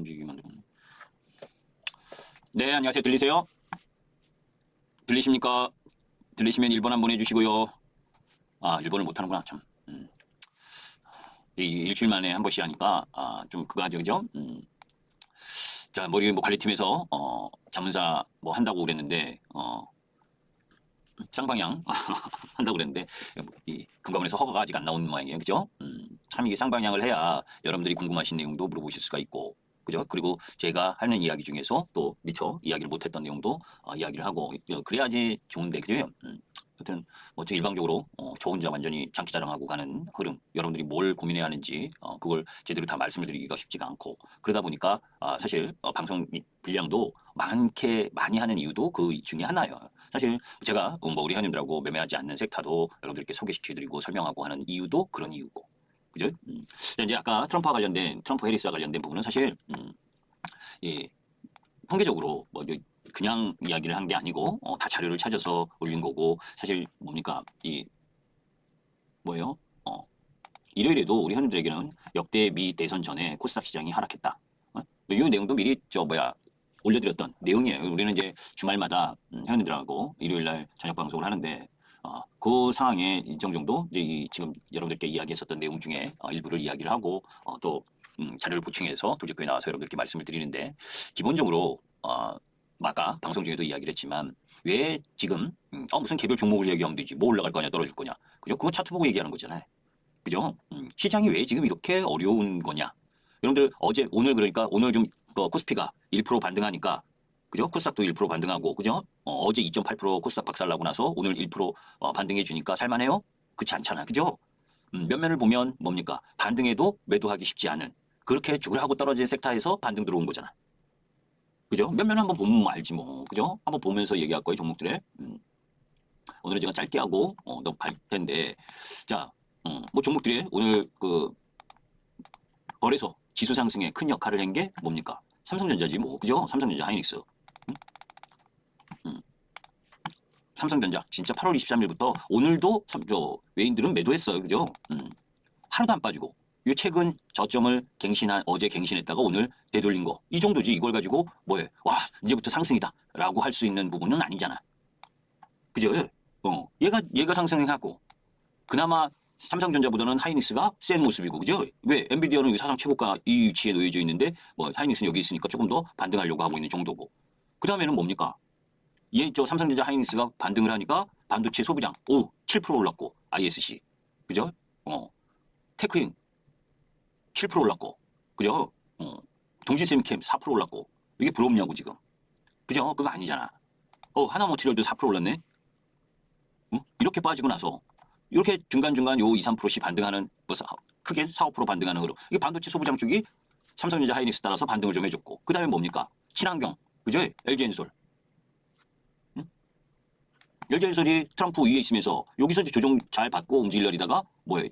움직이게 만들었네. 네, 안녕하세요. 들리세요? 들리십니까? 들리시면 1번 한번 해주시고요. 아, 1번을 못하는구나, 참. 이 일주일 만에 한 번씩 하니까, 좀 그거 하죠, 그죠? 자, 머리 뭐 관리팀에서, 자문사 뭐 한다고 그랬는데, 쌍방향 한다고 그랬는데, 이 금감원에서 허가가 아직 안 나온 모양이에요. 그죠? 참 이게 쌍방향을 해야 여러분들이 궁금하신 내용도 물어보실 수가 있고, 그죠? 그리고 제가 하는 이야기 중에서 또 미처 이야기를 못했던 내용도 이야기를 하고, 그래야지 좋은데, 그죠? 하여튼 뭐 일방적으로 저 혼자 완전히 장기자랑하고 가는 흐름, 여러분들이 뭘 고민해야 하는지 그걸 제대로 다 말씀을 드리기가 쉽지가 않고, 그러다 보니까 사실 방송 분량도 많이 하는 이유도 그 중에 하나예요. 사실 제가 뭐 우리 회원님들하고 매매하지 않는 섹타도 여러분들께 소개시켜드리고 설명하고 하는 이유도 그런 이유고, 그죠? 이제 아까 트럼프와 관련된, 트럼프 해리스와 관련된 부분은 사실 예, 통계적으로 뭐 그냥 이야기를 한 게 아니고 다 자료를 찾아서 올린 거고, 사실 뭡니까 이 뭐예요? 일요일에도 우리 현님들에게는 역대 미 대선 전에 코스닥 시장이 하락했다. 이 내용도 미리 올려드렸던 내용이에요. 우리는 이제 주말마다 회원님들하고 일요일날 저녁 방송을 하는데 그 상황에 일정 정도 이제 지금 여러분들께 이야기했었던 내용 중에 일부를 이야기를 하고 또 자료를 보충해서 도지코에 나와서 여러분들께 말씀을 드리는데, 기본적으로 아까 방송 중에도 이야기를 했지만 왜 지금 무슨 개별 종목을 얘기하면 되지, 뭐 올라갈 거냐 떨어질 거냐, 그죠? 그건 차트 보고 얘기하는 거잖아요. 그죠? 시장이 왜 지금 이렇게 어려운 거냐. 여러분들 오늘 그러니까 오늘 좀 코스피가 1% 반등하니까, 그죠? 코스닥도 1% 반등하고, 그죠? 어제 2.8% 코스닥 박살나고 나서 오늘 1% 반등해 주니까 살만해요? 그렇지 않잖아. 그죠? 면면을 보면 뭡니까? 반등해도 매도하기 쉽지 않은, 그렇게 죽으라고 떨어진 섹터에서 반등 들어온 거잖아. 그죠? 면면 한번 보면 알지 뭐. 그죠? 한번 보면서 얘기할 거예요, 종목들에. 오늘은 제가 짧게 하고 넘어갈 텐데, 자, 뭐 종목들이 오늘 거래소 지수 상승에 큰 역할을 한 게 뭡니까? 삼성전자지 뭐. 그죠? 삼성전자, 하이닉스. 삼성전자 진짜 8월 23일부터 오늘도 외인들은 매도했어요. 그죠? 하나도 안 빠지고. 이 최근 저점을 어제 갱신했다가 오늘 되돌린 거. 이 정도지. 이걸 가지고 뭐해? 와, 이제부터 상승이다 라고 할 수 있는 부분은 아니잖아. 그죠? 얘가 상승하고, 그나마 삼성전자보다는 하이닉스가 센 모습이고, 그죠? 왜? 엔비디아는 사상 최고가 이 위치에 놓여져 있는데, 뭐, 하이닉스는 여기 있으니까 조금 더 반등하려고 하고 있는 정도고. 그 다음에는 뭡니까? 삼성전자 하이닉스가 반등을 하니까 반도체 소비량, 7% 올랐고, ISC. 그죠? 테크인 7% 올랐고, 그죠? 동신세미캠 4% 올랐고, 이게 부럽냐고, 지금. 그죠? 그거 아니잖아. 하나모티리얼도 4% 올랐네? 이렇게 빠지고 나서, 이렇게 중간중간 요 2, 3%씩 반등하는, 크게 4, 5% 반등하는 흐름. 이게 반도체 소부장 쪽이 삼성전자 하이닉스 따라서 반등을 좀 해줬고, 그 다음에 뭡니까? 친환경, 그죠? LG엔솔. LG엔솔이 트럼프 위에 있으면서 여기서 조정 잘 받고 움직이려다가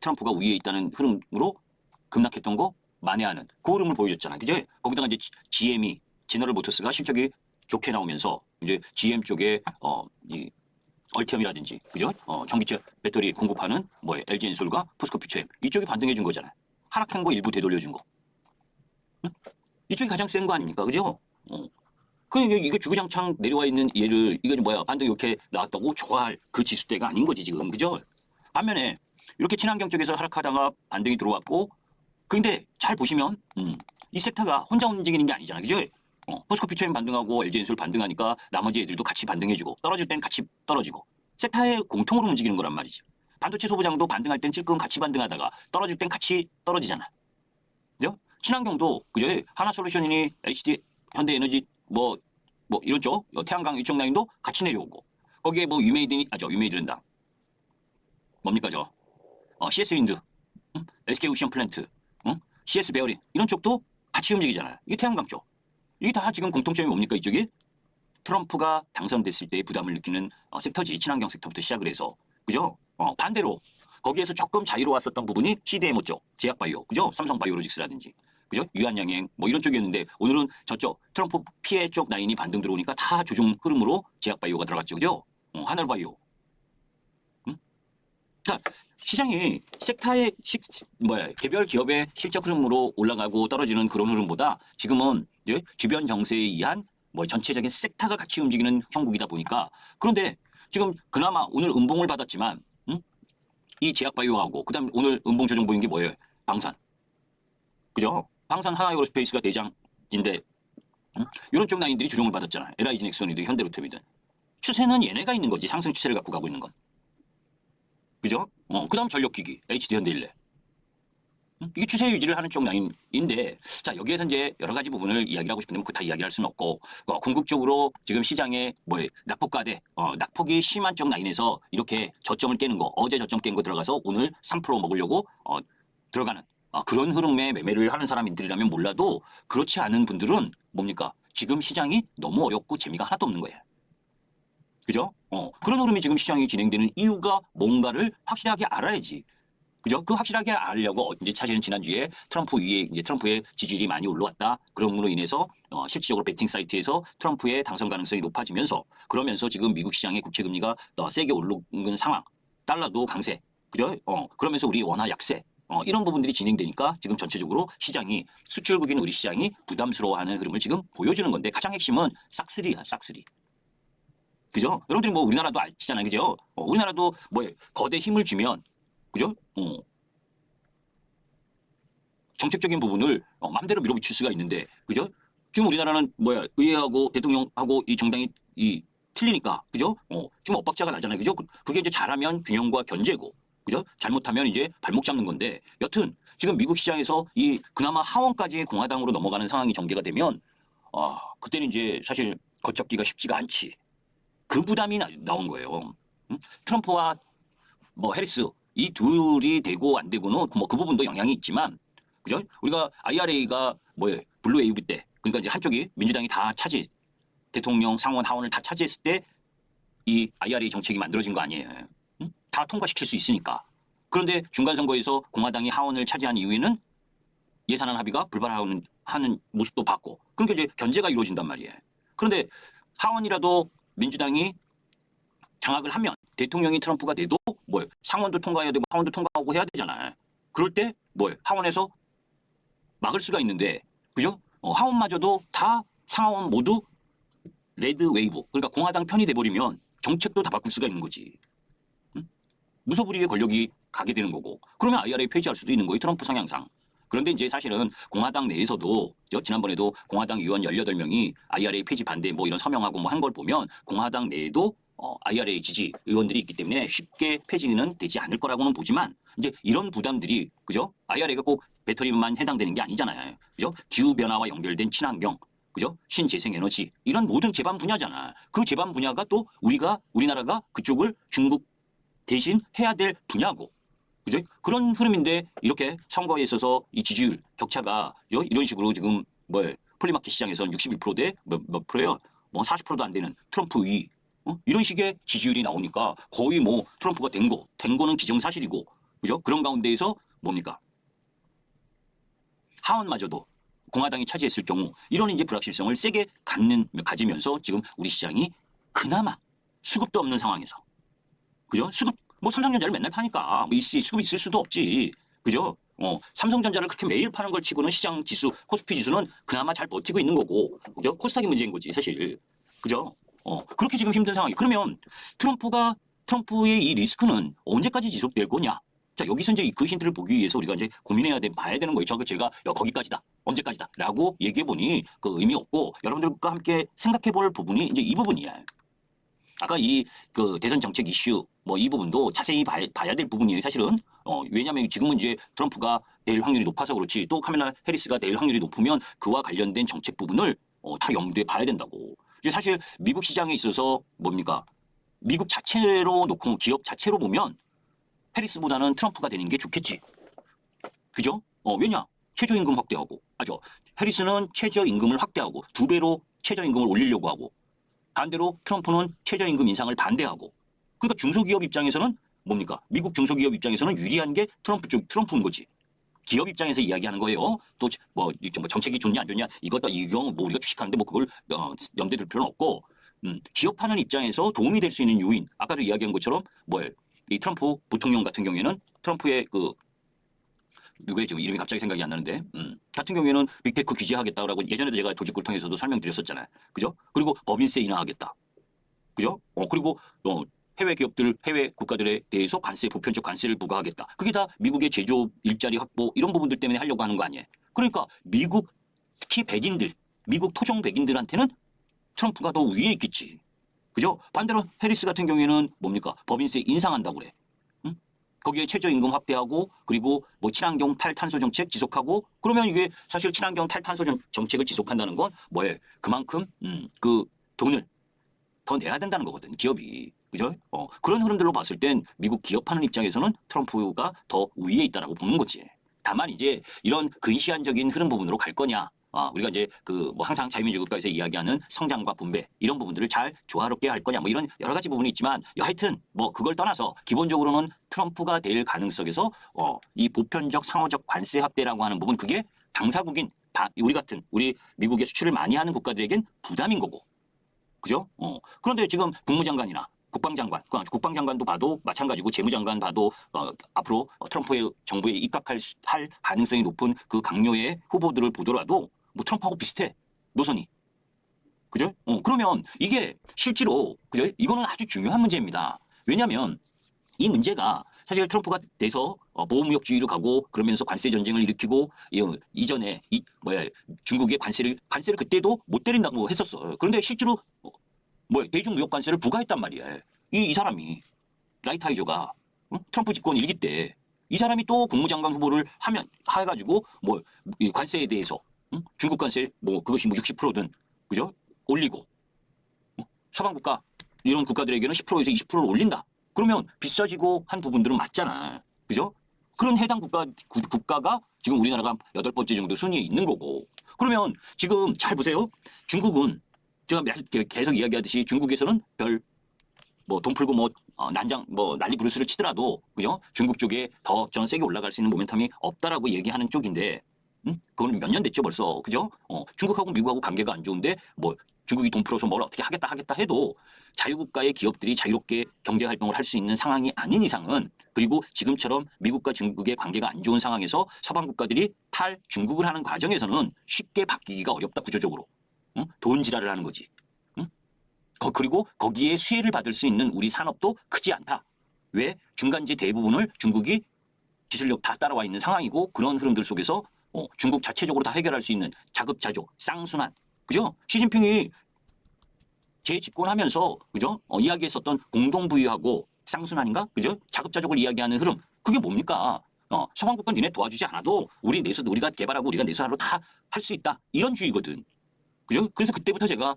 트럼프가 위에 있다는 흐름으로 급락했던 거 만회하는 그 흐름을 보여줬잖아. 그죠? 거기다가 이제 GM이, 제너럴 모터스가 실적이 좋게 나오면서 이제 GM 쪽에 이 얼티엄이라든지, 그죠? 전기차 배터리 공급하는 LG엔솔과 포스코퓨처엠 이쪽이 반등해 준 거잖아요. 하락한 거 일부 되돌려 준 거. 응? 이쪽이 가장 센 거 아닙니까? 그죠? 그러니까 이게 주구장창 내려와 있는 얘를, 이거 반등 이렇게 나왔다고 좋아할 그 지수대가 아닌 거지, 지금. 그죠? 반면에 이렇게 친환경 쪽에서 하락하다가 반등이 들어왔고, 근데 잘 보시면 이 섹터가 혼자 움직이는 게 아니잖아. 그죠? 포스코퓨처엠 반등하고 LG엔솔 반등하니까 나머지 애들도 같이 반등해주고, 떨어질 땐 같이 떨어지고, 섹터의 공통으로 움직이는 거란 말이죠. 반도체 소부장도 반등할 땐 찔끔 같이 반등하다가 떨어질 땐 같이 떨어지잖아. 그죠? 친환경도, 그죠? 하나솔루션이니 HD 현대에너지 이런 쪽 태양광 이쪽 라인도 같이 내려오고, 거기에 유메이드란다. 뭡니까 CS 윈드, SK 오션 플랜트, CS 베어링 이런 쪽도 같이 움직이잖아요. 이게 태양광 쪽. 이게 다 지금 공통점이 뭡니까? 이쪽이 트럼프가 당선됐을 때의 부담을 느끼는 섹터지. 친환경 섹터부터 시작을 해서, 그죠? 반대로 거기에서 조금 자유로웠었던 부분이 CDMO 쪽, 제약바이오, 그죠? 삼성바이오로직스라든지, 그죠? 유한양행 이런 쪽이었는데, 오늘은 저쪽 트럼프 피해 쪽 라인이 반등 들어오니까 다 조정 흐름으로 제약바이오가 들어갔죠, 그죠? 하늘바이오. 그러니까 시장이 섹터의 개별 기업의 실적 흐름으로 올라가고 떨어지는 그런 흐름보다 지금은 이제 주변 정세에 의한 전체적인 섹터가 같이 움직이는 형국이다 보니까 그런데 지금 그나마 오늘 음봉을 받았지만 이 제약바이오하고 그다음 오늘 음봉 조정 보인 게 뭐예요? 방산. 그죠? 방산 하나에어로스페이스가 대장인데 이런 쪽 라인들이 조정을 받았잖아. LIG 넥슨이든 현대로템이든. 추세는 얘네가 있는 거지. 상승 추세를 갖고 가고 있는 건. 그죠? 그다음 전력기기, HD현대일래. 이게 추세 유지를 하는 쪽 라인인데, 자, 여기에서 이제 여러 가지 부분을 이야기를 하고 싶은데, 그 다 이야기할 수는 없고, 궁극적으로 지금 시장에 낙폭과대, 낙폭이 심한 쪽 라인에서 이렇게 저점을 깨는 거, 어제 저점 깬 거 들어가서 오늘 3% 먹으려고, 들어가는, 그런 흐름에 매매를 하는 사람들이라면 몰라도, 그렇지 않은 분들은 뭡니까? 지금 시장이 너무 어렵고 재미가 하나도 없는 거예요. 그죠? 그런 흐름이 지금 시장이 진행되는 이유가 뭔가를 확실하게 알아야지. 그죠? 그 확실하게 알려고 이제 사실은 지난주에 트럼프 위에 이제 트럼프의 지지율이 많이 올라왔다. 그럼으로 인해서 실질적으로 베팅 사이트에서 트럼프의 당선 가능성이 높아지면서 그러면서 지금 미국 시장의 국채 금리가 세게 오르는 상황. 달러도 강세. 그죠? 그러면서 우리 원화 약세. 이런 부분들이 진행되니까 지금 전체적으로 시장이 수출국인 우리 시장이 부담스러워하는 흐름을 지금 보여주는 건데 가장 핵심은 싹쓸이야, 싹쓸이. 그죠? 여러분들이 우리나라도 아시잖아요. 그죠? 우리나라도 거대 힘을 주면 그죠? 정책적인 부분을 마음대로 밀어붙일 수가 있는데, 그죠? 지금 우리나라는 의회하고 대통령하고 이 정당이 틀리니까, 그죠? 지금 엇박자가 나잖아요. 그죠? 그게 이제 잘하면 균형과 견제고, 그죠? 잘못하면 이제 발목 잡는 건데, 여튼 지금 미국 시장에서 그나마 하원까지 공화당으로 넘어가는 상황이 전개가 되면, 그때는 이제 사실 걷잡기가 쉽지가 않지. 그 부담이 나온 거예요. 트럼프와 해리스 이 둘이 되고 안 되고는 그 부분도 영향이 있지만 그죠? 우리가 IRA가 블루 웨이브 때 그러니까 이제 한쪽이 민주당이 다 대통령 상원 하원을 다 차지했을 때 이 IRA 정책이 만들어진 거 아니에요. 다 통과시킬 수 있으니까. 그런데 중간 선거에서 공화당이 하원을 차지한 이후에는 예산안 합의가 불발하는 모습도 봤고 그러니까 이제 견제가 이루어진단 말이에요. 그런데 하원이라도 민주당이 장악을 하면 대통령이 트럼프가 돼도 상원도 통과해야 되고 하원도 통과하고 해야 되잖아요. 그럴 때 하원에서 막을 수가 있는데 그죠? 하원마저도 다 상하원 모두 레드 웨이브 그러니까 공화당 편이 돼버리면 정책도 다 바꿀 수가 있는 거지. 무소불위의 권력이 가게 되는 거고 그러면 IRA 폐지할 수도 있는 거예요. 트럼프 성향상. 그런데 이제 사실은 공화당 내에서도 지난번에도 공화당 의원 18명이 IRA 폐지 반대 이런 서명하고 한 걸 보면 공화당 내에도 IRA 지지 의원들이 있기 때문에 쉽게 폐지는 되지 않을 거라고는 보지만 이제 이런 부담들이 그죠? IRA가 꼭 배터리만 해당되는 게 아니잖아요. 그죠? 기후 변화와 연결된 친환경, 그죠? 신재생 에너지 이런 모든 제반 분야잖아. 그 제반 분야가 또 우리나라가 그쪽을 중국 대신 해야 될 분야고. 그죠? 그런 흐름인데 이렇게 선거에 있어서 이 지지율 격차가 이런 식으로 지금 폴리마켓 시장에서는 61%대 몇 프로예요? 40%도 안 되는 트럼프 위 이런 식의 지지율이 나오니까 거의 트럼프가 된 거는 기정사실이고 그죠? 그런 가운데에서 뭡니까? 하원마저도 공화당이 차지했을 경우 이런 이제 불확실성을 세게 가지면서 지금 우리 시장이 그나마 수급도 없는 상황에서 그죠? 수급 삼성전자를 맨날 파니까 수급이 있을 수도 없지. 그죠? 삼성전자를 그렇게 매일 파는 걸 치고는 시장 지수, 코스피 지수는 그나마 잘 버티고 있는 거고, 그죠? 코스닥이 문제인 거지, 사실. 그죠? 그렇게 지금 힘든 상황이. 그러면 트럼프의 이 리스크는 언제까지 지속될 거냐? 자, 여기서 이제 그 힌트를 보기 위해서 우리가 이제 봐야 되는 거예요. 제가 거기까지다. 언제까지다. 라고 얘기해 보니 그 의미 없고, 여러분들과 함께 생각해 볼 부분이 이제 이 부분이야. 아까 그 대선 정책 이슈 이 부분도 자세히 봐야 될 부분이에요. 사실은 왜냐하면 지금은 이제 트럼프가 될 확률이 높아서 그렇지 또 카멜라 해리스가 될 확률이 높으면 그와 관련된 정책 부분을 다 염두에 봐야 된다고. 이제 사실 미국 시장에 있어서 뭡니까? 미국 자체로 놓고 기업 자체로 보면 해리스보다는 트럼프가 되는 게 좋겠지. 그죠? 왜냐? 최저임금 확대하고 해리스는 최저임금을 확대하고 2배로 최저임금을 올리려고 하고 반대로 트럼프는 최저임금 인상을 반대하고 그러니까 중소기업 입장에서는 뭡니까? 미국 중소기업 입장에서는 유리한 게 트럼프인 거지. 기업 입장에서 이야기하는 거예요. 또 정책이 좋냐 안 좋냐 이것도 이경 우리가 주식하는데 그걸 염두에 둘 필요는 없고 기업하는 입장에서 도움이 될 수 있는 요인 아까도 이야기한 것처럼 이 트럼프 부통령 같은 경우에는 트럼프의 그 누구의 지금 이름이 갑자기 생각이 안 나는데 같은 경우에는 빅테크 규제하겠다라고 예전에도 제가 도직구를 통해서도 설명드렸었잖아요. 그죠? 그리고 법인세 인하하겠다. 그죠? 그리고 해외 기업들, 해외 국가들에 대해서 관세, 보편적 관세를 부과하겠다. 그게 다 미국의 제조업 일자리 확보 이런 부분들 때문에 하려고 하는 거 아니에요. 그러니까 미국 특히 백인들, 미국 토종 백인들한테는 트럼프가 더 위에 있겠지. 그죠? 반대로 해리스 같은 경우에는 뭡니까? 법인세 인상한다고 그래. 응? 거기에 최저임금 확대하고 그리고 뭐 친환경 탈탄소 정책 지속하고 그러면 이게 사실 친환경 탈탄소 정책을 지속한다는 건 뭐예요? 그만큼 그 돈을 더 내야 된다는 거거든, 기업이. 그죠? 그런 흐름들로 봤을 땐 미국 기업하는 입장에서는 트럼프가 더 위에 있다라고 보는 거지. 다만 이제 이런 근시안적인 흐름 부분으로 갈 거냐. 우리가 이제 그 뭐 항상 자유민주 국가에서 이야기하는 성장과 분배 이런 부분들을 잘 조화롭게 할 거냐 뭐 이런 여러 가지 부분이 있지만 하여튼 뭐 그걸 떠나서 기본적으로는 트럼프가 될 가능성에서 이 보편적 상호적 관세 확대라고 하는 부분 그게 당사국인 우리 같은 우리 미국에 수출을 많이 하는 국가들에겐 부담인 거고. 그죠? 그런데 지금 국무장관이나 국방장관도 봐도 마찬가지고 재무장관 봐도 앞으로 트럼프의 정부에 입각할 가능성이 높은 그 강요의 후보들을 보더라도 뭐 트럼프하고 비슷해 노선이. 그죠? 그러면 이게 실제로 그죠? 이거는 아주 중요한 문제입니다. 왜냐하면 이 문제가 사실 트럼프가 돼서 보호무역주의로 가고 그러면서 관세 전쟁을 일으키고 이전에 중국의 관세를 그때도 못 때린다고 했었어. 그런데 실제로 대중 무역 관세를 부과했단 말이야. 이 사람이 라이트하이저가 트럼프 집권 1기 때 이 사람이 또 국무장관 후보를 해가지고 이 관세에 대해서 중국 관세 그것이 60%든 그죠? 올리고 서방 국가 이런 국가들에게는 10%에서 20%를 올린다. 그러면 비싸지고 한 부분들은 맞잖아. 그죠? 그런 해당 국가가 지금 우리나라가 8번째 정도 순위에 있는 거고. 그러면 지금 잘 보세요. 중국은 제가 계속 이야기하듯이 중국에서는 돈 풀고 난리 부르스를 치더라도 그죠? 중국 쪽에 더 저는 세게 올라갈 수 있는 모멘텀이 없다라고 얘기하는 쪽인데 그건 몇 년 됐죠 벌써. 그죠? 중국하고 미국하고 관계가 안 좋은데 중국이 돈 풀어서 뭘 어떻게 하겠다 해도 자유국가의 기업들이 자유롭게 경제 활동을 할 수 있는 상황이 아닌 이상은 그리고 지금처럼 미국과 중국의 관계가 안 좋은 상황에서 서방 국가들이 중국을 하는 과정에서는 쉽게 바뀌기가 어렵다 구조적으로. 돈 지랄을 하는 거지. 그리고 거기에 수혜를 받을 수 있는 우리 산업도 크지 않다. 왜? 중간재 대부분을 중국이 기술력 다 따라와 있는 상황이고 그런 흐름들 속에서 중국 자체적으로 다 해결할 수 있는 자급자족, 쌍순환. 그죠? 시진핑이 재집권하면서 그죠? 이야기했었던 공동부유하고 쌍순환인가? 그죠? 자급자족을 이야기하는 흐름. 그게 뭡니까? 서방 국가 니네 도와주지 않아도 우리가 개발하고 우리가 내수하러 다 할 수 있다. 이런 주의거든. 그죠? 그래서 그때부터 제가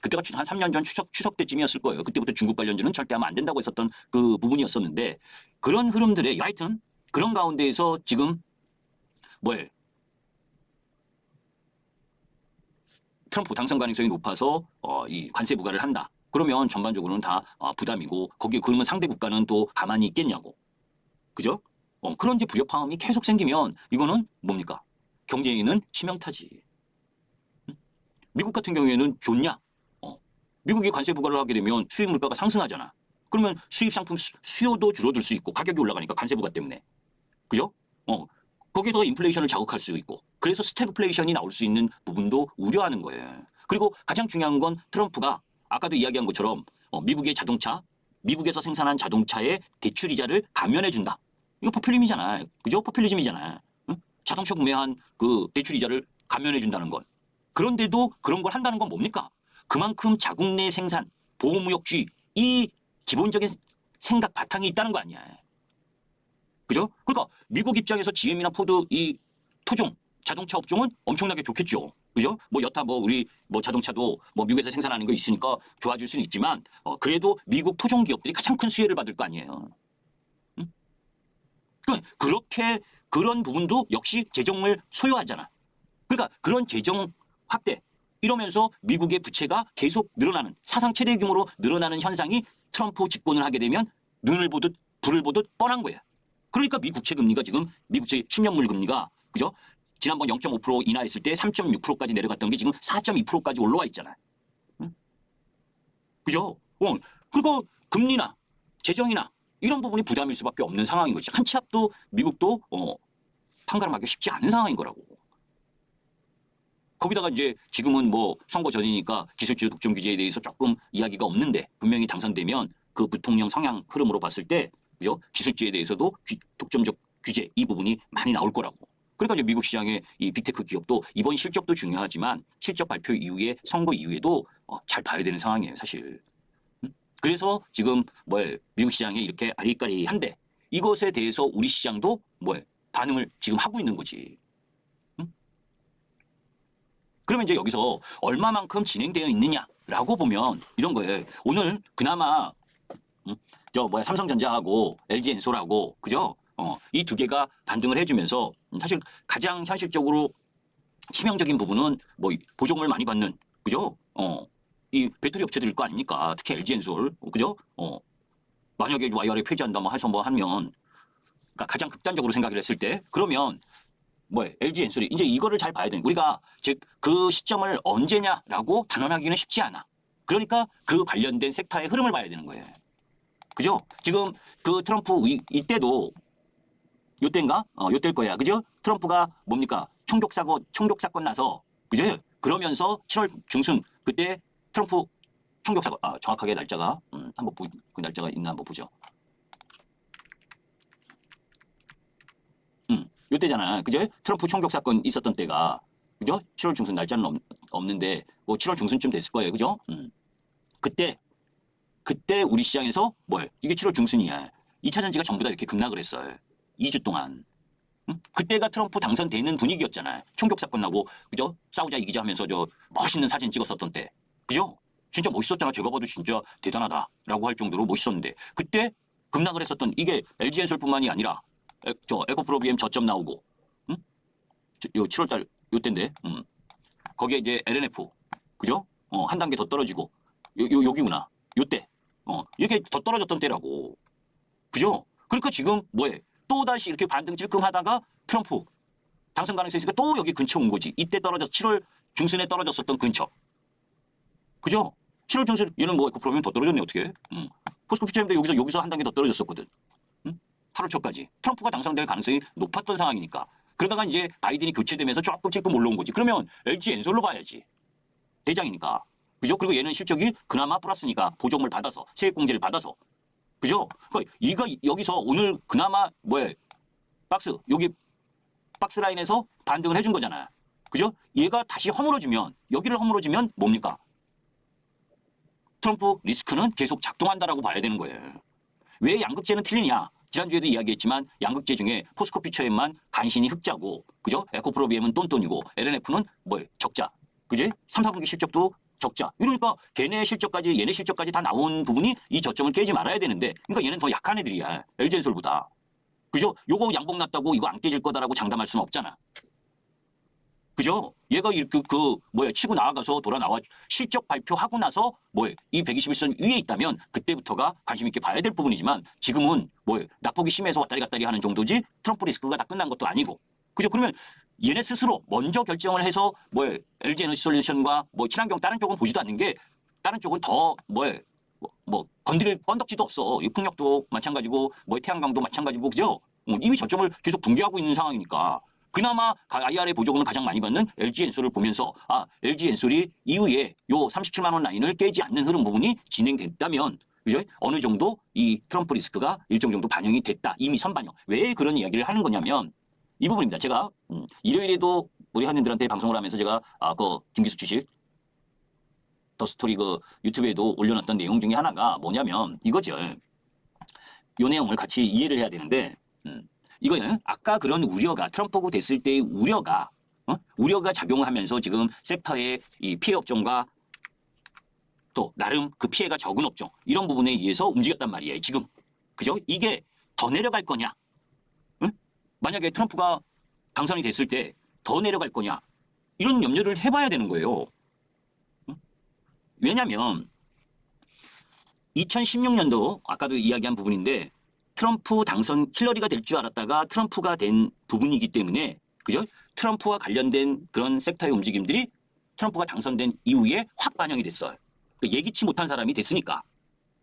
그때가 한 3년 전 추석 때쯤이었을 거예요. 그때부터 중국 관련주는 절대 하면 안 된다고 했었던 그 부분이었었는데 그런 흐름들에 하여튼 그런 가운데에서 지금 트럼프 당선 가능성이 높아서 이 관세 부과를 한다. 그러면 전반적으로는 다 부담이고 거기에 그러면 상대 국가는 또 가만히 있겠냐고. 그죠? 그런 이제 불협화음이 계속 생기면 이거는 뭡니까? 경제에는 치명타지. 미국 같은 경우에는 좋냐? 미국이 관세 부과를 하게 되면 수입 물가가 상승하잖아. 그러면 수입 상품 수요도 줄어들 수 있고 가격이 올라가니까 관세 부과 때문에. 그죠? 거기에다가 인플레이션을 자극할 수 있고 그래서 스태그플레이션이 나올 수 있는 부분도 우려하는 거예요. 그리고 가장 중요한 건 트럼프가 아까도 이야기한 것처럼 미국에서 생산한 자동차의 대출이자를 감면해준다. 이거 포퓰리즘이잖아. 그죠? 포퓰리즘이잖아. 응? 자동차 구매한 그 대출이자를 감면해준다는 것. 그런데도 그런 걸 한다는 건 뭡니까? 그만큼 자국 내 생산, 보호무역주의 이 기본적인 생각 바탕이 있다는 거 아니야. 그죠? 그러니까 미국 입장에서 GM이나 포드 이 토종 자동차 업종은 엄청나게 좋겠죠. 그죠? 여타 우리 자동차도 미국에서 생산하는 거 있으니까 좋아질 수는 있지만 그래도 미국 토종 기업들이 가장 큰 수혜를 받을 거 아니에요. 응? 그렇게 그런 부분도 역시 재정을 소요하잖아. 그러니까 그런 재정 확대 이러면서 미국의 부채가 계속 늘어나는 사상 최대 규모로 늘어나는 현상이 트럼프 집권을 하게 되면 눈을 보듯 불을 보듯 뻔한 거야. 그러니까 미 국채 금리가 지금 미 국채 10년물 금리가 그죠? 지난번 0.5% 인하했을 때 3.6%까지 내려갔던 게 지금 4.2%까지 올라와 있잖아. 응? 그죠? 그리고 금리나 재정이나 이런 부분이 부담일 수밖에 없는 상황인 거지. 한 치 앞도 미국도 판가름하기 쉽지 않은 상황인 거라고. 거기다가 이제 지금은 뭐 선거 전이니까 기술주의 독점 규제에 대해서 조금 이야기가 없는데 분명히 당선되면 그 부통령 성향 흐름으로 봤을 때 그죠? 기술주에 대해서도 독점적 규제 이 부분이 많이 나올 거라고. 그러니까 이제 미국 시장의 이 빅테크 기업도 이번 실적도 중요하지만 실적 발표 이후에 선거 이후에도 잘 봐야 되는 상황이에요, 사실. 그래서 지금 미국 시장이 이렇게 아리까리한데 이것에 대해서 우리 시장도 반응을 지금 하고 있는 거지. 그러면 이제 여기서 얼마만큼 진행되어 있느냐라고 보면 이런 거예요. 오늘 그나마 삼성전자하고 LG엔솔하고 그죠? 이 두 개가 반등을 해주면서 사실 가장 현실적으로 치명적인 부분은 보조금을 많이 받는 그죠? 이 배터리 업체들일 거 아닙니까? 특히 LG엔솔 그죠? 만약에 IRA 폐지한다 해서 하면 그러니까 가장 극단적으로 생각을 했을 때 그러면 LG엔솔이 이제 이거를 잘 봐야 되는 우리가 즉 그 시점을 언제냐라고 단언하기는 쉽지 않아. 그러니까 그 관련된 섹터의 흐름을 봐야 되는 거예요. 그죠? 지금 그 트럼프 이때도 요때인가? 요때일 거야. 그죠? 트럼프가 뭡니까? 총격 사건 나서 그죠? 그러면서 7월 중순 그때 트럼프 총격 사건 정확하게 날짜가 한번 그 날짜가 있나 한번 보죠. 요때잖아. 그죠? 트럼프 총격 사건 있었던 때가 그죠? 7월 중순 날짜는 없는데 7월 중순쯤 됐을 거예요. 그죠? 그때 우리 시장에서 이게 7월 중순이야. 2차 전지가 전부 다 이렇게 급락을 했어요. 2주 동안. 그때가 트럼프 당선되는 분위기였잖아요. 총격 사건 나고 그죠? 싸우자 이기자 하면서 저 멋있는 사진 찍었었던 때. 그죠? 진짜 멋있었잖아. 제가 봐도 진짜 대단하다라고 할 정도로 멋있었는데 그때 급락을 했었던 이게 LG엔솔뿐만이 아니라 에코프로 BM 저점 나오고 요 7월달 요때인데 거기에 이제 LNF 그죠? 한 단계 더 떨어지고 여기구나. 요때 이렇게 더 떨어졌던 때라고. 그죠? 그러니까 지금 또다시 이렇게 반등 찔끔하다가 트럼프 당선 가능성이 있으니까 또 여기 근처 온 거지. 이때 7월 중순에 떨어졌었던 근처. 그죠? 7월 중순 얘는 에코프로면 더 떨어졌네 어떻게? 포스코 피처엠도 여기서 한 단계 더 떨어졌었거든. 8월 초까지 트럼프가 당선될 가능성이 높았던 상황이니까. 그러다가 이제 바이든이 교체되면서 조금 찔끔 올라온 거지. 그러면 LG엔솔로 봐야지. 대장이니까. 그죠? 그리고 얘는 실적이 그나마 플러스니까 보조금을 받아서 세액공제를 받아서. 그죠? 그러니까 여기서 오늘 그나마 여기 박스 라인에서 반등을 해준 거잖아. 그죠? 얘가 다시 허물어지면 여기를 허물어지면 뭡니까? 트럼프 리스크는 계속 작동한다라고 봐야 되는 거예요. 왜 양극재는 틀리냐? 지난주에도 이야기했지만 양극재 중에 포스코 피처엠만 간신히 흑자고 그죠? 에코프로 BM은 똔똔이고 LNF는 적자. 그지? 3, 4분기 실적도 적자. 이러니까 얘네 실적까지 다 나온 부분이 이 저점을 깨지 말아야 되는데 그러니까 얘는 더 약한 애들이야. LG엔솔보다. 그죠? 요거 양봉 났다고 이거 안 깨질 거다라고 장담할 수는 없잖아. 그죠? 얘가 치고 나와가서 돌아 나와 실적 발표하고 나서 이 121선 위에 있다면 그때부터가 관심 있게 봐야 될 부분이지만 지금은 낙폭이 심해서 왔다리 갔다리 하는 정도지 트럼프 리스크가 다 끝난 것도 아니고. 그죠? 그러면 얘네 스스로 먼저 결정을 해서 LG 에너지 솔루션과 친환경 다른 쪽은 보지도 않는 게 다른 쪽은 더 건드릴 건덕지도 없어. 이 풍력도 마찬가지고 태양광도 마찬가지고 그죠? 이미 저점을 계속 붕괴하고 있는 상황이니까. 그나마 IRA 보조금을 가장 많이 받는 LG엔솔을 보면서 LG엔솔이 이후에 요 37만 원 라인을 깨지 않는 흐름 부분이 진행됐다면 그죠? 어느 정도 이 트럼프 리스크가 일정 정도 반영이 됐다. 이미 선반영. 왜 그런 이야기를 하는 거냐면 이 부분입니다. 제가 일요일에도 우리 한인들한테 방송을 하면서 제가 그 김기수 주식 더 스토리 그 유튜브에도 올려놨던 내용 중에 하나가 뭐냐면 이거죠. 이 내용을 같이 이해를 해야 되는데 이거는 아까 그런 우려가 트럼프고 됐을 때의 우려가 작용하면서 지금 섹터의 이 피해 업종과 또 나름 그 피해가 적은 업종 이런 부분에 의해서 움직였단 말이에요. 지금 그죠? 이게 더 내려갈 거냐? 만약에 트럼프가 당선이 됐을 때 더 내려갈 거냐? 이런 염려를 해봐야 되는 거예요. 왜냐하면 2016년도 아까도 이야기한 부분인데 트럼프 당선 힐러리가 될 줄 알았다가 트럼프가 된 부분이기 때문에 그죠? 트럼프와 관련된 그런 섹터의 움직임들이 트럼프가 당선된 이후에 확 반영이 됐어요. 예기치 못한 사람이 됐으니까.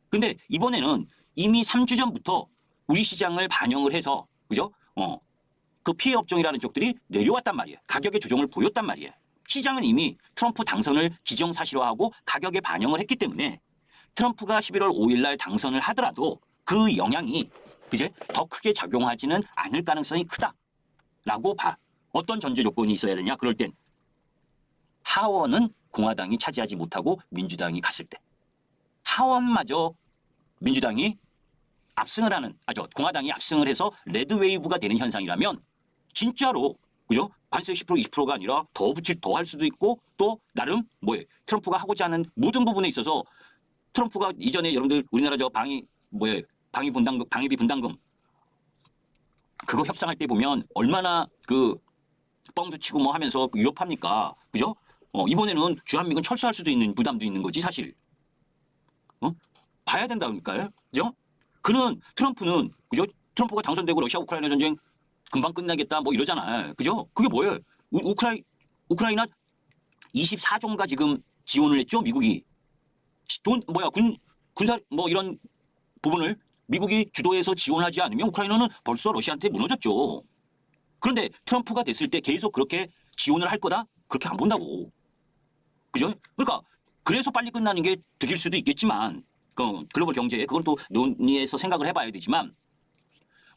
근데 이번에는 이미 3주 전부터 우리 시장을 반영을 해서 그죠? 그 피해 업종이라는 쪽들이 내려왔단 말이에요. 가격의 조정을 보였단 말이에요. 시장은 이미 트럼프 당선을 기정사실화하고 가격에 반영을 했기 때문에 트럼프가 11월 5일 날 당선을 하더라도 그 영향이 이제 더 크게 작용하지는 않을 가능성이 크다라고 봐. 어떤 전제 조건이 있어야 되냐? 그럴 땐 하원은 공화당이 차지하지 못하고 민주당이 갔을 때 하원마저 민주당이 압승을 하는 공화당이 압승을 해서 레드웨이브가 되는 현상이라면 진짜로 그죠? 관세 10% 20%가 아니라 더 할 수도 있고 또 나름 트럼프가 하고자 하는 모든 부분에 있어서 트럼프가 이전에 여러분들 우리나라 방위비 분담금 그거 협상할 때 보면 얼마나 그 뻥도 치고 뭐 하면서 위협합니까? 그죠? 이번에는 주한미군 철수할 수도 있는 부담도 있는 거지 사실. 봐야 된다니까요. 그죠? 트럼프는 그죠? 트럼프가 당선되고 러시아 우크라이나 전쟁 금방 끝나겠다 뭐 이러잖아요. 그죠? 그게 뭐예요? 우크라이나 24조인가 지금 지원을 했죠, 미국이. 군사 뭐 이런 부분을 미국이 주도해서 지원하지 않으면 우크라이나는 벌써 러시아한테 무너졌죠. 그런데 트럼프가 됐을 때 계속 그렇게 지원을 할 거다? 그렇게 안 본다고. 그죠? 그러니까 그래서 빨리 끝나는 게 득일 수도 있겠지만 그 글로벌 경제에 그건 또 논의해서 생각을 해봐야 되지만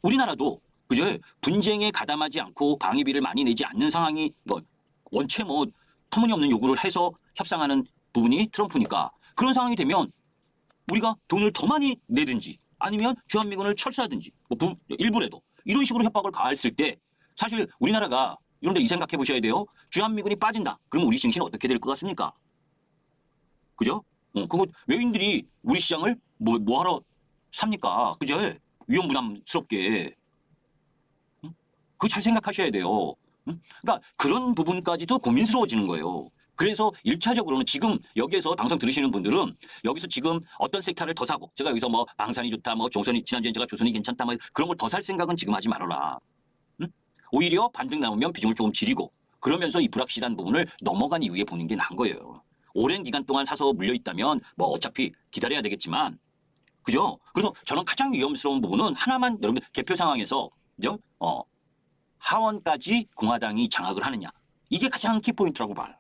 우리나라도 그죠? 분쟁에 가담하지 않고 방위비를 많이 내지 않는 상황이 원체 터무니없는 요구를 해서 협상하는 부분이 트럼프니까 그런 상황이 되면 우리가 돈을 더 많이 내든지 아니면 주한미군을 철수하든지 일부라도 이런 식으로 협박을 가했을 때 사실 우리나라가 이런데 이 생각해 보셔야 돼요. 주한미군이 빠진다. 그러면 우리 증시는 어떻게 될 것 같습니까? 그죠? 그거 외국인들이 우리 시장을 뭐하러 삽니까? 그죠? 위험부담스럽게. 그거 잘 생각하셔야 돼요. 그러니까 그런 부분까지도 고민스러워지는 거예요. 그래서 1차적으로는 지금 여기에서 방송 들으시는 분들은 여기서 지금 어떤 섹터를 더 사고 제가 여기서 뭐 방산이 좋다 뭐 종선이 지난주에 제가 조선이 괜찮다 뭐 그런 걸 더 살 생각은 지금 하지 말아라. 오히려 반등 나오면 비중을 조금 줄이고 그러면서 이 불확실한 부분을 넘어간 이후에 보는 게 나은 거예요. 오랜 기간 동안 사서 물려있다면 뭐 어차피 기다려야 되겠지만 그죠? 그래서 저는 가장 위험스러운 부분은 하나만 여러분 개표 상황에서 그죠? 하원까지 공화당이 장악을 하느냐 이게 가장 키포인트라고 봐요.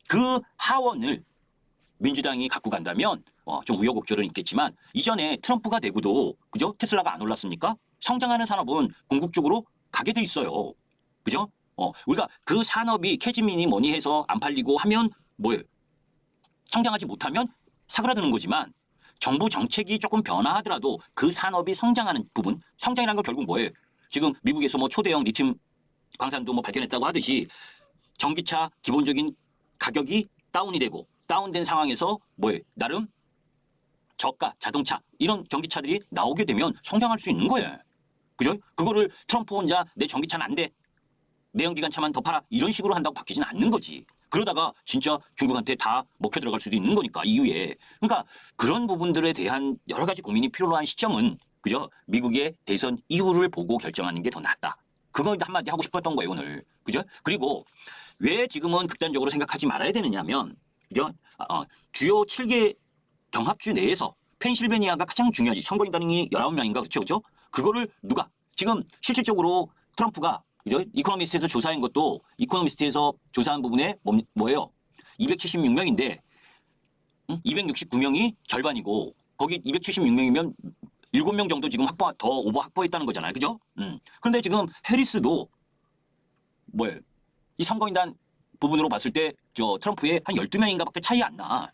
그 하원을 민주당이 갖고 간다면 좀 우여곡절은 있겠지만 이전에 트럼프가 되고도 그죠? 테슬라가 안 올랐습니까? 성장하는 산업은 궁극적으로 가게 돼 있어요. 그죠? 우리가 그 산업이 캐즈민이 뭐니 해서 안 팔리고 하면 뭐예요? 성장하지 못하면 사그라드는 거지만 정부 정책이 조금 변화하더라도 그 산업이 성장하는 부분, 성장이라는 건 결국 뭐예요? 지금 미국에서 뭐 초대형 리튬 광산도 뭐 발견했다고 하듯이 전기차 기본적인 가격이 다운이 되고 다운된 상황에서 뭐예요? 나름 저가 자동차 이런 전기차들이 나오게 되면 성장할 수 있는 거예요. 그죠? 그거를 트럼프 혼자 내 전기차는 안 돼. 내연기관차만 더 팔아. 이런 식으로 한다고 바뀌지는 않는 거지. 그러다가 진짜 중국한테 다 먹혀 들어갈 수도 있는 거니까 이후에. 그러니까 그런 부분들에 대한 여러 가지 고민이 필요한 시점은 그죠? 미국의 대선 이후를 보고 결정하는 게 더 낫다. 그거 한마디 하고 싶었던 거예요 오늘. 그죠? 그리고 왜 지금은 극단적으로 생각하지 말아야 되느냐면 그죠? 주요 7개 경합주 내에서 펜실베니아가 가장 중요하지. 선거인단이 19명인가 그렇죠? 그죠? 그거를 누가 지금 실질적으로 트럼프가 그죠? 이코노미스트에서 조사한 것도 이코노미스트에서 조사한 부분에 뭐예요? 276명인데 269명이 절반이고 거기 276명이면 7명 정도 지금 더 오버 확보했다는 거잖아요. 그죠? 그런데 지금 해리스도 뭐예요? 이 선거인단 부분으로 봤을 때 트럼프의 한 12명인가 밖에 차이 안 나.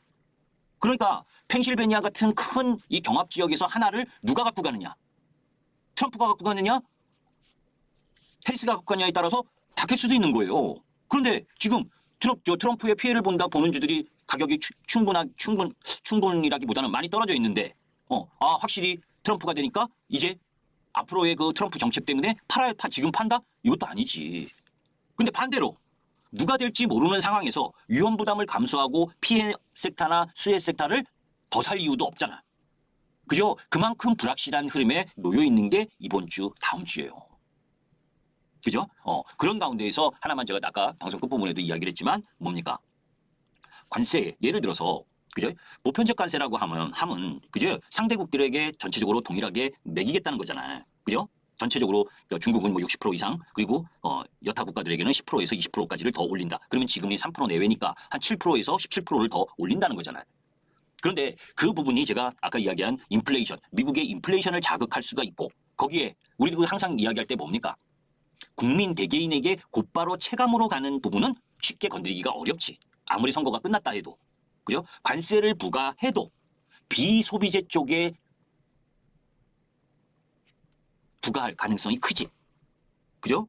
그러니까 펜실베니아 같은 큰 이 경합 지역에서 하나를 누가 갖고 가느냐? 트럼프가 갖고 가느냐? 해리스가 갖고 가느냐에 따라서 바뀔 수도 있는 거예요. 그런데 지금 트럼프의 피해를 보는 주들이 가격이 충분이라기보다는 많이 떨어져 있는데 확실히 트럼프가 되니까 이제 앞으로의 그 트럼프 정책 때문에 지금 판다? 이것도 아니지. 근데 반대로 누가 될지 모르는 상황에서 위험 부담을 감수하고 피해 섹터나 수혜 섹터를 더 살 이유도 없잖아. 그죠? 그만큼 불확실한 흐름에 놓여 있는 게 이번 주, 다음 주예요. 그죠? 그런 가운데에서 하나만 제가 아까 방송 끝부분에도 이야기를 했지만 뭡니까? 관세, 예를 들어서 그죠? 보편적 관세라고 하면 그죠? 상대국들에게 전체적으로 동일하게 매기겠다는 거잖아요. 그죠? 전체적으로 중국은 뭐 60% 이상 그리고 여타 국가들에게는 10%에서 20%까지를 더 올린다. 그러면 지금이 3% 내외니까 한 7%에서 17%를 더 올린다는 거잖아요. 그런데 그 부분이 제가 아까 이야기한 인플레이션, 미국의 인플레이션을 자극할 수가 있고 거기에 우리도 항상 이야기할 때 뭡니까? 국민 개개인에게 곧바로 체감으로 가는 부분은 쉽게 건드리기가 어렵지. 아무리 선거가 끝났다 해도. 그죠? 관세를 부과해도 비소비재 쪽에 부과할 가능성이 크지. 그죠?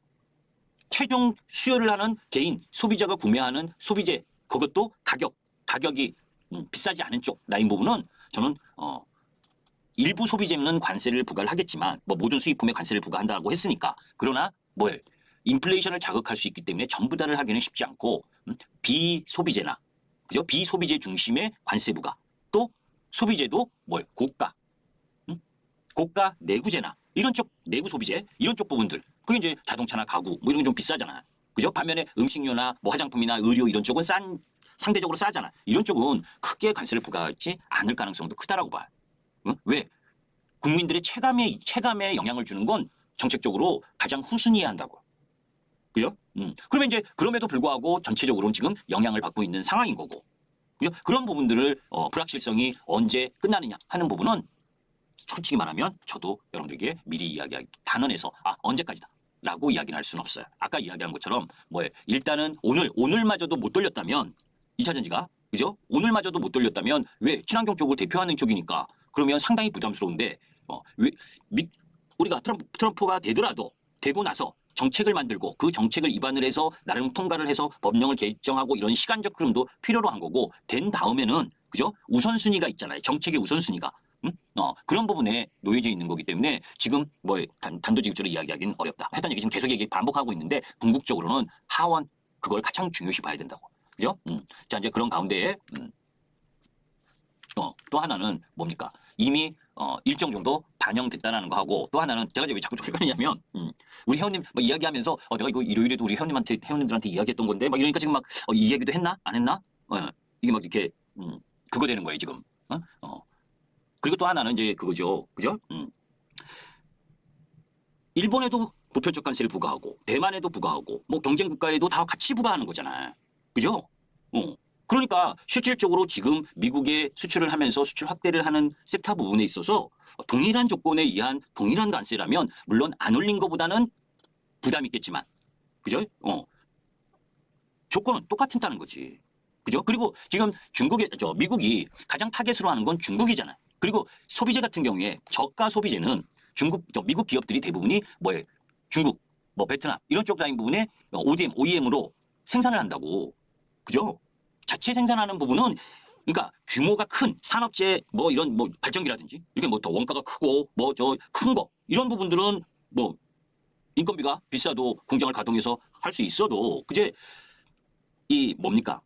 최종 수요를 하는 개인 소비자가 구매하는 소비재 그것도 가격이 비싸지 않은 쪽 라인 부분은 저는 일부 소비재는 관세를 부과를 하겠지만 뭐 모든 수입품에 관세를 부과한다고 했으니까 그러나 뭘 인플레이션을 자극할 수 있기 때문에 전부 다를 하기는 쉽지 않고 비소비재나 그죠? 비소비재 중심의 관세 부과 또 소비재도 뭘 고가 내구재나 이런 쪽 내구 소비재 이런 쪽 부분들 그게 이제 자동차나 가구 뭐 이런 게 좀 비싸잖아. 그죠? 반면에 음식료나 뭐 화장품이나 의료 이런 쪽은 상대적으로 싸잖아. 이런 쪽은 크게 관세를 부과하지 않을 가능성도 크다라고 봐요. 응? 왜? 국민들의 체감에 영향을 주는 건 정책적으로 가장 후순위에 한다고. 그죠? 그러면 이제 그럼에도 불구하고 전체적으로는 지금 영향을 받고 있는 상황인 거고. 그죠? 그런 부분들을 불확실성이 언제 끝나느냐 하는 부분은 솔직히 말하면 저도 여러분들에게 미리 이야기하기 단언해서 언제까지다 라고 이야기는 할 수는 없어요. 아까 이야기한 것처럼 일단은 오늘마저도 못 돌렸다면 2차 전지가 그죠? 오늘마저도 못 돌렸다면 왜 친환경 쪽을 대표하는 쪽이니까 그러면 상당히 부담스러운데 왜 우리가 트럼프가 되고 나서 정책을 만들고 그 정책을 입안을 해서 나름 통과를 해서 법령을 개정하고 이런 시간적 흐름도 필요로 한 거고 된 다음에는 그죠? 우선순위가 있잖아요. 정책의 우선순위가. 그런 부분에 놓여져 있는 거기 때문에 지금 단도직입적으로 이야기하기는 어렵다. 했던 얘기 지금 계속 반복하고 있는데 궁극적으로는 하원 그걸 가장 중요시 봐야 된다고. 그죠? 자 이제 그런 가운데에 또 하나는 뭡니까? 이미 일정 정도 반영됐다는 거 하고 또 하나는 제가 왜 자꾸 헷갈리냐면 우리 회원님 이야기하면서 내가 이거 일요일에도 우리 회원님들한테 이야기했던 건데 막 이러니까 지금 막 이 얘기도 했나 안 했나? 이게 막 이렇게 그거 되는 거예요 지금. 그리고 또 하나는 이제 그거죠, 그죠? 일본에도 보편적 관세를 부과하고 대만에도 부과하고 뭐 경쟁 국가에도 다 같이 부과하는 거잖아요, 그죠? 그러니까 실질적으로 지금 미국에 수출을 하면서 수출 확대를 하는 섹터 부분에 있어서 동일한 조건에 의한 동일한 관세라면 물론 안 올린 것보다는 부담이 있겠지만, 그죠? 조건은 똑같다는 거지, 그죠? 그리고 지금 미국이 가장 타겟으로 하는 건 중국이잖아요. 그리고 소비재 같은 경우에 저가 소비재는 미국 기업들이 대부분이 중국, 베트남 이런 쪽 라인 부분에 OEM으로 생산을 한다고, 그죠? 자체 생산하는 부분은 그러니까 규모가 큰 산업재 이런 발전기라든지 이렇게 더 원가가 크고 큰 거 이런 부분들은 인건비가 비싸도 공장을 가동해서 할 수 있어도 그제 이 뭡니까?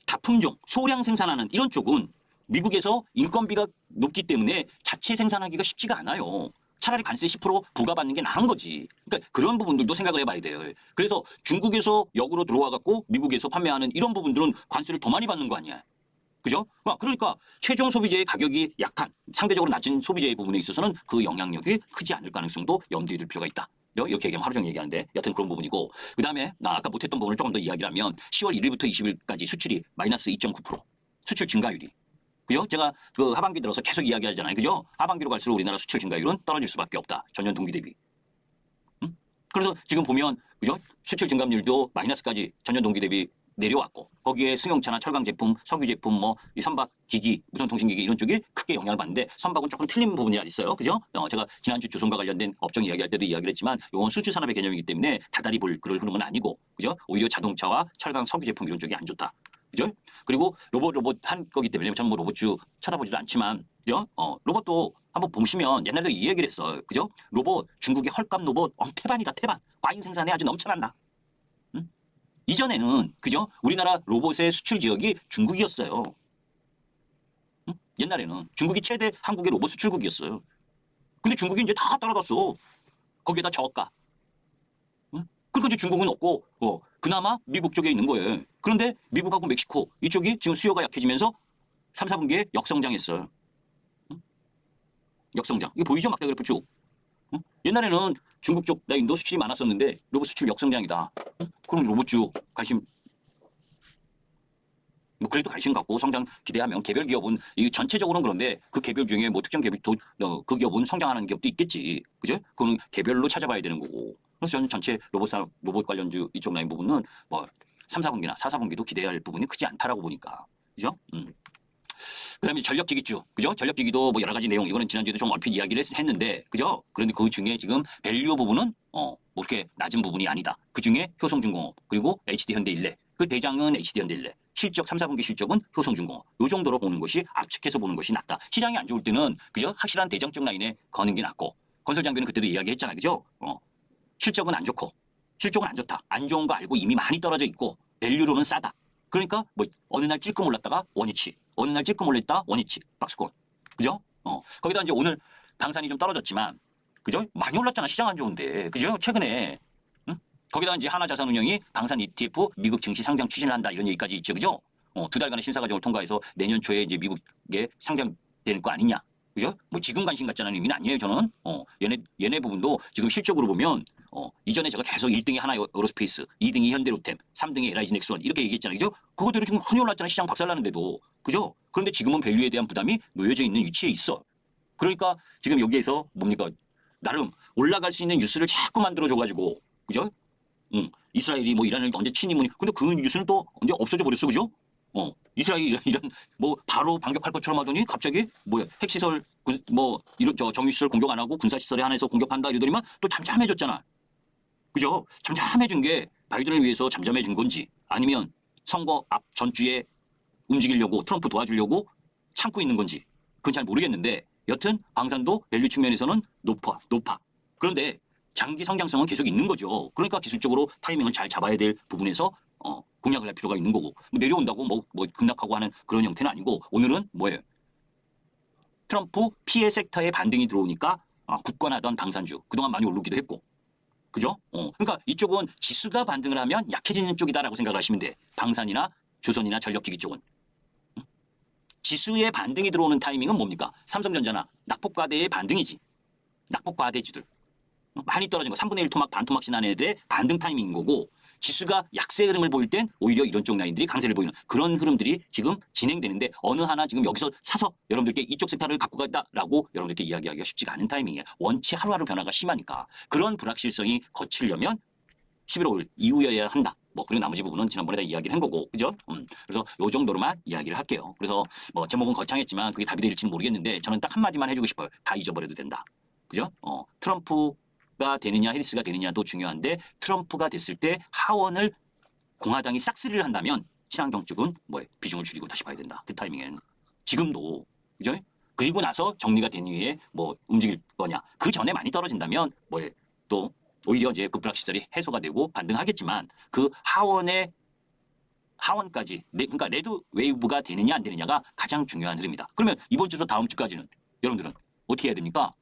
다품종 소량 생산하는 이런 쪽은 미국에서 인건비가 높기 때문에 자체 생산하기가 쉽지가 않아요. 차라리 관세 10% 부과받는 게 나은 거지. 그러니까 그런 부분들도 생각을 해봐야 돼요. 그래서 중국에서 역으로 들어와 갖고 미국에서 판매하는 이런 부분들은 관세를 더 많이 받는 거 아니야. 그죠? 그러니까 최종 소비재의 가격이 약한 상대적으로 낮은 소비재의 부분에 있어서는 그 영향력이 크지 않을 가능성도 염두에 둘 필요가 있다. 이렇게 얘기하면 하루 종일 얘기하는데 여튼 그런 부분이고 그다음에 나 아까 못했던 부분을 조금 더 이야기를 하면 10월 1일부터 20일까지 수출이 마이너스 2.9% 수출 증가율이 그죠? 제가 그 하반기 들어서 계속 이야기하잖아요. 그죠? 하반기로 갈수록 우리나라 수출 증가율은 떨어질 수밖에 없다. 전년 동기 대비. 그래서 지금 보면 그죠? 수출 증감률도 마이너스까지 전년 동기 대비 내려왔고 거기에 승용차나 철강 제품, 석유 제품 이 선박 기기, 무선 통신기기 이런 쪽이 크게 영향을 받는데 선박은 조금 틀린 부분이 있어요. 그죠? 제가 지난주 조선과 관련된 업종 이야기할 때도 이야기를 했지만 이건 수주 산업의 개념이기 때문에 다달이 볼 그럴 흐름은 아니고 그죠? 오히려 자동차와 철강, 석유 제품 이런 쪽이 안 좋다. 그죠? 그리고 로봇 한 거기 때문에 저는 로봇주 쳐다보지도 않지만 그죠? 로봇도 한번 보시면 옛날에도 이 얘기를 했어요. 그죠? 로봇 중국의 헐값 로봇 태반이다 태반. 과잉 생산에 아주 넘쳐난다. 이전에는 그죠? 우리나라 로봇의 수출 지역이 중국이었어요. 옛날에는 중국이 최대 한국의 로봇 수출국이었어요. 근데 중국이 이제 다 따라갔어. 거기에다 저가. 그러니까 이제 중국은 없고 그나마 미국 쪽에 있는 거예요. 그런데 미국하고 멕시코 이쪽이 지금 수요가 약해지면서 3, 4분기에 역성장했어요. 응? 역성장. 이거 보이죠? 막대 그래프 쭉. 응? 옛날에는 중국 쪽, 나 인도 수출이 많았었는데 로봇 수출 역성장이다. 응? 그럼 로봇 쪽 관심 뭐 그래도 관심 갖고 성장 기대하면 개별 기업은 이 전체적으로는 그런데 그 개별 중에 뭐 특정 기업이 그 기업은 성장하는 기업도 있겠지. 그죠? 그거는 개별로 찾아봐야 되는 거고. 그래서 저는 전체 로봇 관련주 이쪽 라인 부분은 뭐 3, 4분기나 4, 4분기도 기대할 부분이 크지 않다라고 보니까. 그죠? 그다음에 전력기기주, 그죠? 전력기기도 뭐 여러 가지 내용, 이거는 지난주에도 좀 얼핏 이야기를 했는데, 그죠? 그런데 그 중에 지금 밸류 부분은 뭐 이렇게 낮은 부분이 아니다. 그 중에 효성중공업 그리고 HD현대일래, 그 대장은 HD현대일래, 실적 3, 4분기 실적은 효성중공업. 요 정도로 보는 것이 압축해서 보는 것이 낫다. 시장이 안 좋을 때는 그죠? 확실한 대장적 라인에 거는 게 낫고, 건설장비는 그때도 이야기했잖아요, 그죠? 실적은 안 좋고, 실적은 안 좋다. 안 좋은 거 알고 이미 많이 떨어져 있고, 밸류로는 싸다. 그러니까 뭐 어느 날 찔끔 올랐다가 원위치, 어느 날 찔끔 올렸다 원위치, 박스권, 그죠? 거기다 이제 오늘 방산이 좀 떨어졌지만, 그죠? 많이 올랐잖아. 시장 안 좋은데, 그죠? 최근에. 응? 거기다 이제 하나자산운용이 방산 ETF 미국 증시 상장 추진을 한다 이런 얘기까지 있죠, 그죠? 2달간의 심사 과정을 통과해서 내년 초에 이제 미국에 상장될 거 아니냐, 그죠? 뭐 지금 관심 갖자는 의미는 아니에요, 저는. 얘네 부분도 지금 실적으로 보면. 이전에 제가 계속 1등이 하나에어로스페이스, 2등이 현대로템, 3등이 LIG넥스원 이렇게 얘기했잖아요. 그죠? 그거대로 지금 흔히 올랐잖아요. 시장 박살나는데도. 그죠? 그런데 지금은 밸류에 대한 부담이 놓여져 있는 위치에 있어. 그러니까 지금 여기에서 뭡니까? 나름 올라갈 수 있는 뉴스를 자꾸 만들어줘가지고, 그죠? 이스라엘이 뭐 이란을 언제 치니 뭐니. 근데 그 뉴스는 또 언제 없어져 버렸어. 그죠? 이스라엘이 이런 뭐 바로 반격할 것처럼 하더니 갑자기 뭐야 핵시설 뭐 이런 정유시설 공격 안 하고 군사시설에 한해서 공격한다 이러더니만 또 잠잠해졌잖아. 그죠? 잠잠해진 게 바이든을 위해서 잠잠해진 건지 아니면 선거 앞 전주에 움직이려고 트럼프 도와주려고 참고 있는 건지 그건 잘 모르겠는데 여튼 방산도 밸류 측면에서는 높아. 그런데 장기 성장성은 계속 있는 거죠. 그러니까 기술적으로 타이밍을 잘 잡아야 될 부분에서 공략을 할 필요가 있는 거고 뭐 내려온다고 뭐 급락하고 하는 그런 형태는 아니고 오늘은 뭐예요? 트럼프 피해 섹터에 반등이 들어오니까 굳건하던 방산주 그동안 많이 오르기도 했고 그죠? 그러니까 이쪽은 지수가 반등을 하면 약해지는 쪽이다라고 생각을 하시면 돼. 방산이나 조선이나 전력기기 쪽은. 지수의 반등이 들어오는 타이밍은 뭡니까? 삼성전자나 낙폭과대의 반등이지. 낙폭과대주들. 많이 떨어진 거 3분의 1 토막 반토막 지난 애들의 반등 타이밍인 거고 지수가 약세 흐름을 보일 땐 오히려 이런 쪽 라인들이 강세를 보이는 그런 흐름들이 지금 진행되는데 어느 하나 지금 여기서 사서 여러분들께 이쪽 섹터를 갖고 갔다라고 여러분들께 이야기하기가 쉽지가 않은 타이밍이에요. 원체 하루하루 변화가 심하니까 그런 불확실성이 거치려면 11월 이후여야 한다. 뭐 그리고 나머지 부분은 지난번에 다 이야기를 한 거고 그죠? 그래서 요 정도로만 이야기를 할게요. 그래서 뭐 제목은 거창했지만 그게 답이 될지는 모르겠는데 저는 딱 한마디만 해주고 싶어요. 다 잊어버려도 된다. 그죠? 트럼프가 되느냐 해리스가 되느냐도 중요한데 트럼프가 됐을 때 하원을 공화당이 싹쓸이를 한다면 친환경 쪽은 뭐 비중을 줄이고 다시 봐야 된다. 그 타이밍에는 지금도 그죠? 그리고 나서 정리가 된 이후에 뭐 움직일 거냐. 그 전에 많이 떨어진다면 뭐 또 오히려 이제 그 불확실성이 해소가 되고 반등하겠지만 그 하원까지 그러니까 레드 웨이브가 되느냐 안 되느냐가 가장 중요한 흐름이다. 그러면 이번 주도 다음 주까지는 여러분들은 어떻게 해야 됩니까?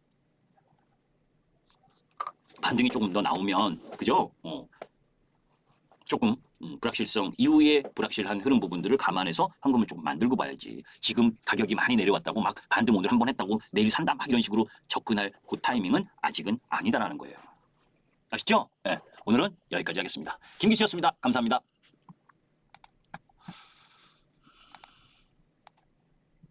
반등이 조금 더 나오면 그죠? 조금 불확실성 이후에 불확실한 흐름 부분들을 감안해서 현금을 조금 만들고 봐야지. 지금 가격이 많이 내려왔다고 막 반등 오늘 한 번 했다고 내일 산다 막 이런 식으로 접근할 그 타이밍은 아직은 아니다라는 거예요. 아시죠? 네, 오늘은 여기까지 하겠습니다. 김기수였습니다. 감사합니다.